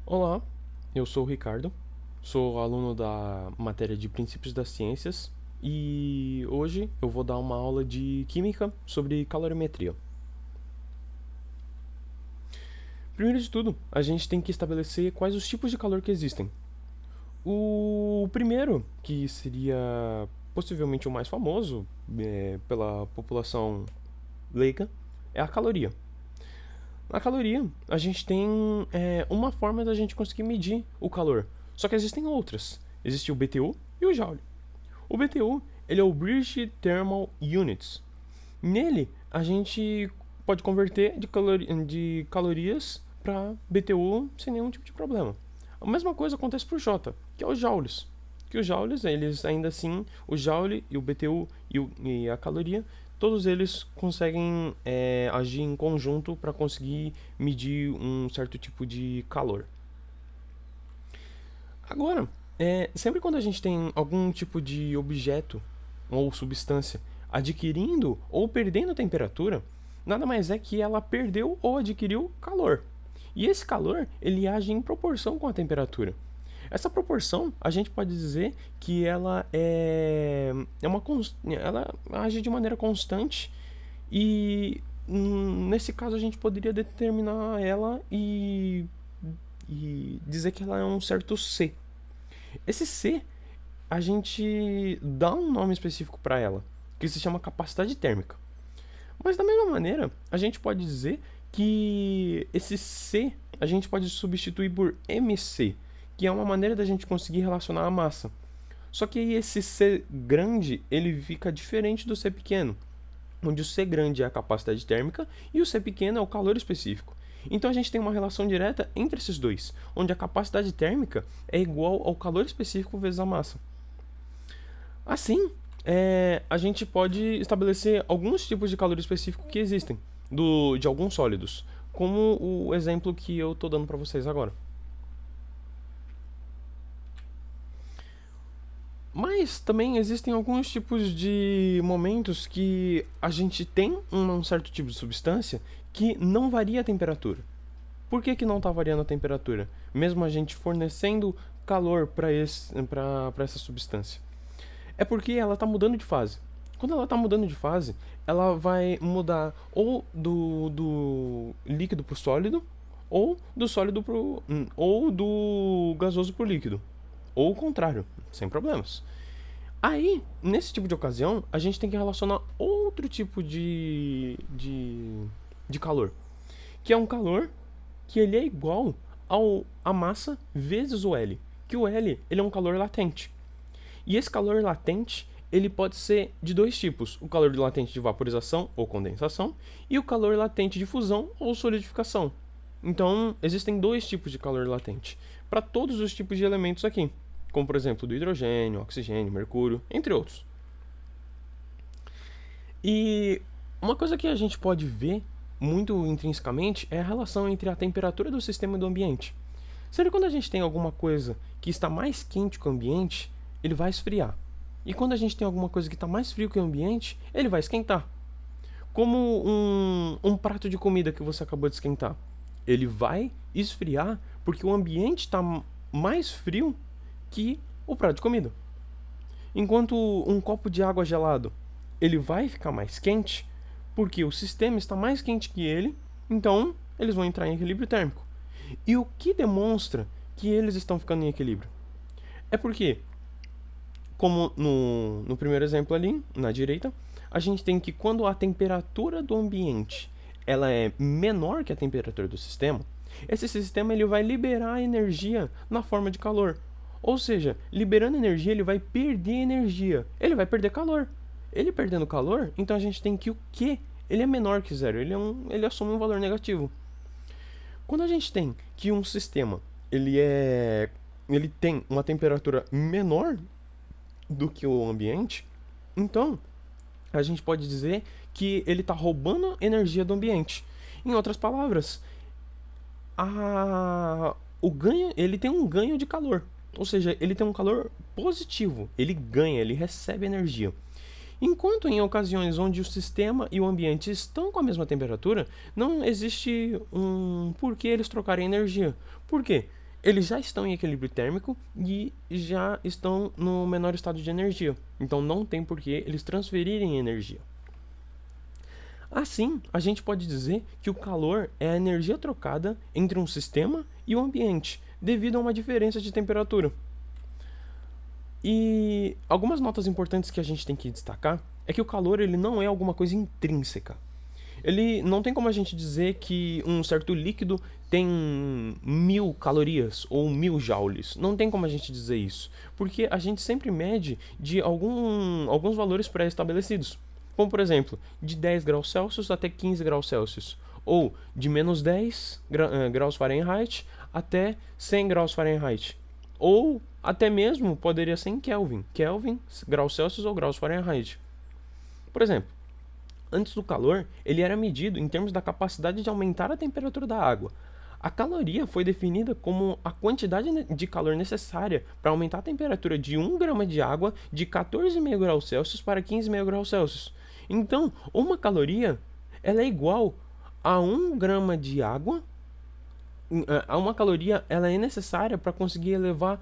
Olá, eu sou o Ricardo, sou aluno da matéria de Princípios das Ciências e hoje eu vou dar uma aula de Química sobre calorimetria. Primeiro de tudo, a gente tem que estabelecer quais os tipos de calor que existem. O primeiro, que seria possivelmente o mais famoso pela população leiga, é a caloria. Na caloria, a gente tem uma forma da gente conseguir medir o calor. Só que existem outras. Existe o BTU e o Joule. O BTU ele é o British Thermal Units. Nele, a gente pode converter de calorias para BTU sem nenhum tipo de problema. A mesma coisa acontece para o J, que é os joules. Que os joules, eles ainda assim, o joule e o BTU e a caloria, todos eles conseguem agir em conjunto para conseguir medir um certo tipo de calor. Agora, sempre quando a gente tem algum tipo de objeto ou substância adquirindo ou perdendo temperatura, nada mais é que ela perdeu ou adquiriu calor. E esse calor, ele age em proporção com a temperatura. Essa proporção, a gente pode dizer que ela age de maneira constante e nesse caso a gente poderia determinar ela e dizer que ela é um certo C. Esse C, a gente dá um nome específico para ela, que se chama capacidade térmica. Mas da mesma maneira, a gente pode dizer que esse C a gente pode substituir por MC, que é uma maneira da gente conseguir relacionar a massa. Só que esse C grande, ele fica diferente do C pequeno, onde o C grande é a capacidade térmica e o C pequeno é o calor específico. Então a gente tem uma relação direta entre esses dois, onde a capacidade térmica é igual ao calor específico vezes a massa. Assim, a gente pode estabelecer alguns tipos de calor específico que existem de alguns sólidos, como o exemplo que eu estou dando para vocês agora. Mas também existem alguns tipos de momentos que a gente tem um certo tipo de substância que não varia a temperatura. Por que não está variando a temperatura? Mesmo a gente fornecendo calor para essa substância. É porque ela está mudando de fase. Quando ela está mudando de fase, ela vai mudar ou do líquido para o sólido, ou do sólido ou do gasoso para o líquido. Ou o contrário, sem problemas. Aí, nesse tipo de ocasião, a gente tem que relacionar outro tipo de calor. Que é um calor que ele é igual a massa vezes o L. Que o L ele é um calor latente. E esse calor latente ele pode ser de dois tipos: o calor latente de vaporização ou condensação e o calor latente de fusão ou solidificação. Então, existem dois tipos de calor latente para todos os tipos de elementos aqui, como por exemplo do hidrogênio, oxigênio, mercúrio, entre outros. E uma coisa que a gente pode ver muito intrinsecamente é a relação entre a temperatura do sistema e do ambiente. Sempre quando a gente tem alguma coisa que está mais quente que o ambiente, ele vai esfriar. E quando a gente tem alguma coisa que está mais frio que o ambiente, ele vai esquentar. Como um prato de comida que você acabou de esquentar. Ele vai esfriar porque o ambiente está mais frio que o prato de comida. Enquanto um copo de água gelado, ele vai ficar mais quente porque o sistema está mais quente que ele, então eles vão entrar em equilíbrio térmico. E o que demonstra que eles estão ficando em equilíbrio? É porque, como no primeiro exemplo ali, na direita, a gente tem que quando a temperatura do ambiente ela é menor que a temperatura do sistema, esse sistema ele vai liberar energia na forma de calor. Ou seja, liberando energia, ele vai perder energia. Ele vai perder calor. Ele perdendo calor, então a gente tem que o Q ele é menor que zero. Ele assume um valor negativo. Quando a gente tem que um sistema ele tem uma temperatura menor do que o ambiente, então a gente pode dizer que ele está roubando energia do ambiente. Em outras palavras, ele tem um ganho de calor. Ou seja, ele tem um calor positivo. Ele ganha, ele recebe energia. Enquanto em ocasiões onde o sistema e o ambiente estão com a mesma temperatura, não existe um porquê eles trocarem energia. Por quê? eles já estão em equilíbrio térmico e já estão no menor estado de energia. Então não tem por que eles transferirem energia. Assim, a gente pode dizer que o calor é a energia trocada entre um sistema e o ambiente, devido a uma diferença de temperatura. E algumas notas importantes que a gente tem que destacar é que o calor ele não é alguma coisa intrínseca. Ele não tem como a gente dizer que um certo líquido tem 1000 calorias ou 1000 joules. Não tem como a gente dizer isso, porque a gente sempre mede de alguns valores pré-estabelecidos. Como, por exemplo, de 10 graus Celsius até 15 graus Celsius. Ou de menos 10 graus Fahrenheit até 100 graus Fahrenheit. Ou até mesmo poderia ser em Kelvin. Kelvin, graus Celsius ou graus Fahrenheit. Por exemplo, antes do calor, ele era medido em termos da capacidade de aumentar a temperatura da água. A caloria foi definida como a quantidade de calor necessária para aumentar a temperatura de 1 grama de água de 14,5 graus Celsius para 15,5 graus Celsius. Então, uma caloria ela é igual a 1 grama de água. Uma caloria ela é necessária para conseguir elevar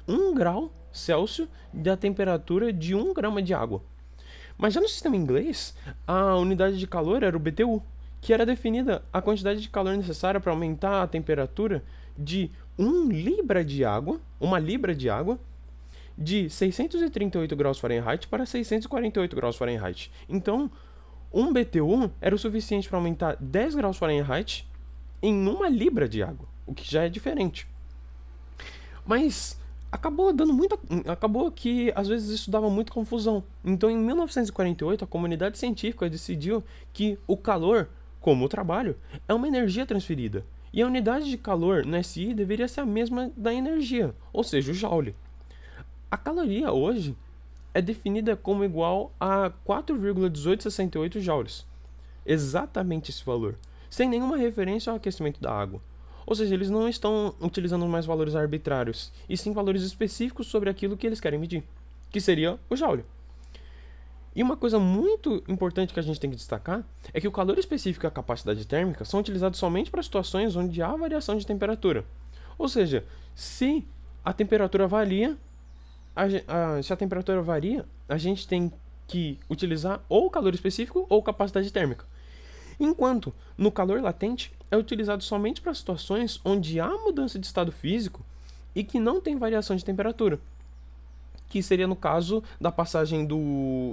1 grau Celsius da temperatura de 1 grama de água. Mas já no sistema inglês, a unidade de calor era o BTU, que era definida a quantidade de calor necessária para aumentar a temperatura de 1 libra de água, uma libra de água, de 638 graus Fahrenheit para 648 graus Fahrenheit. Então, 1 BTU era o suficiente para aumentar 10 graus Fahrenheit em 1 libra de água, o que já é diferente. Mas acabou que às vezes isso dava muita confusão. Então, em 1948, a comunidade científica decidiu que o calor, como o trabalho, é uma energia transferida. E a unidade de calor no SI deveria ser a mesma da energia, ou seja, o joule. A caloria hoje é definida como igual a 4,1868 joules. Exatamente esse valor, sem nenhuma referência ao aquecimento da água. Ou seja, eles não estão utilizando mais valores arbitrários, e sim valores específicos sobre aquilo que eles querem medir, que seria o joule. E uma coisa muito importante que a gente tem que destacar é que o calor específico e a capacidade térmica são utilizados somente para situações onde há variação de temperatura. Ou seja, se a temperatura varia, a gente tem que utilizar ou calor específico ou capacidade térmica. Enquanto no calor latente é utilizado somente para situações onde há mudança de estado físico e que não tem variação de temperatura, que seria no caso da passagem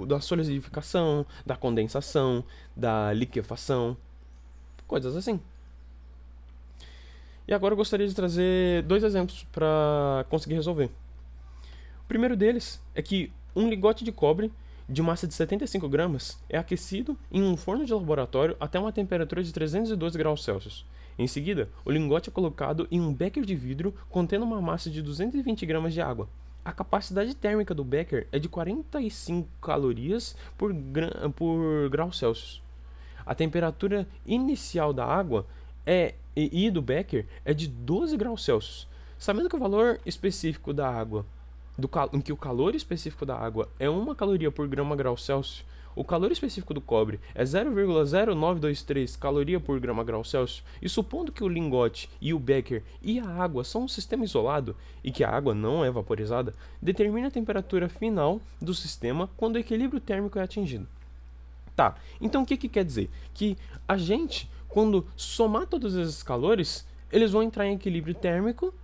da solidificação, da condensação, da liquefação, coisas assim. E agora eu gostaria de trazer 2 exemplos para conseguir resolver. O primeiro deles é que um lingote de cobre de massa de 75 gramas é aquecido em um forno de laboratório até uma temperatura de 312 graus Celsius. Em seguida, o lingote é colocado em um becker de vidro contendo uma massa de 220 gramas de água. A capacidade térmica do becker é de 45 calorias por grau Celsius. A temperatura inicial da água e do becker é de 12 graus Celsius. Sabendo que o valor específico da água em que o calor específico da água é 1 caloria por grau Celsius, o calor específico do cobre é 0,0923 caloria por grau Celsius, e supondo que o lingote e o becker e a água são um sistema isolado e que a água não é vaporizada, determine a temperatura final do sistema quando o equilíbrio térmico é atingido. Tá, então o que quer dizer? Que a gente, quando somar todos esses calores, eles vão entrar em equilíbrio térmico,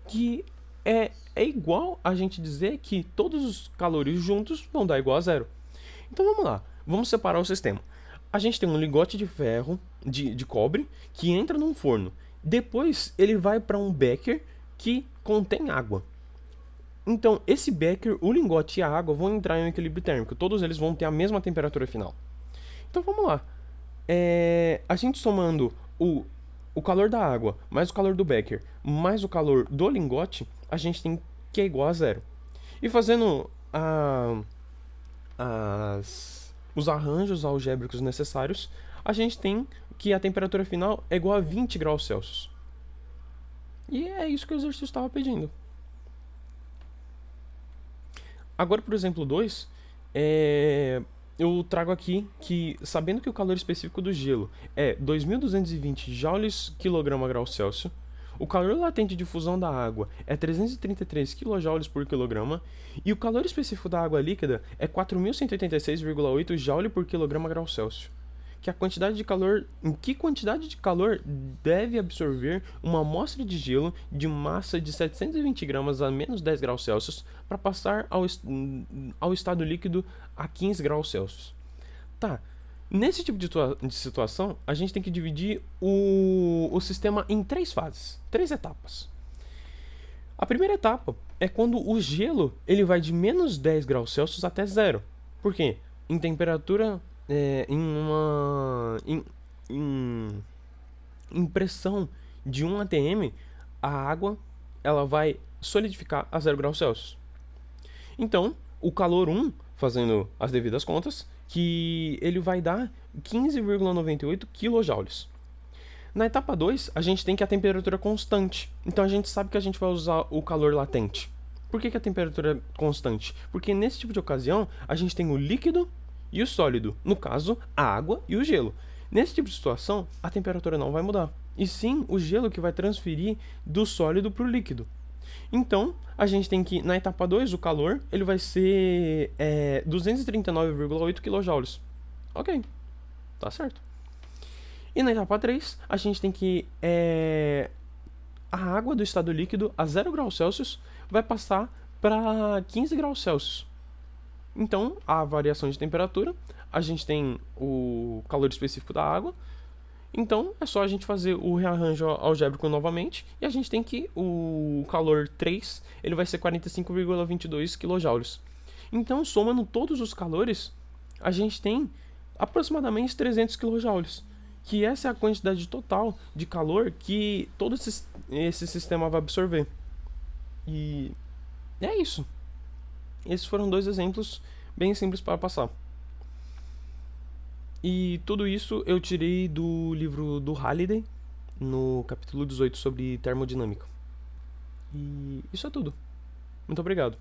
que é igual a gente dizer que todos os calores juntos vão dar igual a zero. Então vamos lá, vamos separar o sistema. A gente tem um lingote de ferro, de cobre, que entra num forno. Depois ele vai para um becker que contém água. Então esse becker, o lingote e a água vão entrar em um equilíbrio térmico. Todos eles vão ter a mesma temperatura final. Então vamos lá. A gente somando o calor da água, mais o calor do becker, mais o calor do lingote, a gente tem que é igual a zero. E fazendo os arranjos algébricos necessários, a gente tem que a temperatura final é igual a 20 graus Celsius. E é isso que o exercício estava pedindo. Agora, por exemplo 2, eu trago aqui que, sabendo que o calor específico do gelo é 2.220 joules kg grau Celsius, O calor latente de fusão da água é 333 kJ por quilograma e o calor específico da água líquida é 4.186,8 joule por quilograma grau Celsius. Em que quantidade de calor deve absorver uma amostra de gelo de massa de 720 gramas a menos 10 graus Celsius para passar ao estado líquido a 15 graus Celsius? Tá, nesse tipo de situação, a gente tem que dividir o sistema em três fases, três etapas. A primeira etapa é quando o gelo ele vai de menos 10 graus Celsius até zero. Por quê? Em temperatura, em pressão de 1 atm, a água ela vai solidificar a 0 graus Celsius. Então, o calor 1, fazendo as devidas contas, que ele vai dar 15,98 kJ. Na etapa 2, a gente tem que a temperatura é constante. Então a gente sabe que a gente vai usar o calor latente. Por que a temperatura é constante? Porque nesse tipo de ocasião, a gente tem o líquido e o sólido. No caso, a água e o gelo. Nesse tipo de situação, a temperatura não vai mudar. E sim, o gelo que vai transferir do sólido para o líquido. Então, a gente tem que, na etapa 2, o calor ele vai ser 239,8 kJ. Ok, tá certo. E na etapa 3, a gente tem que a água do estado líquido a 0 graus Celsius vai passar para 15 graus Celsius. Então, a variação de temperatura, a gente tem o calor específico da água. Então, é só a gente fazer o rearranjo algébrico novamente. E a gente tem que o calor 3, ele vai ser 45,22 kJ. Então, somando todos os calores, a gente tem aproximadamente 300 kJ. Que essa é a quantidade total de calor que todo esse sistema vai absorver. E é isso. Esses foram dois exemplos bem simples para passar. E tudo isso eu tirei do livro do Halliday, no capítulo 18 sobre termodinâmica. E isso é tudo. Muito obrigado.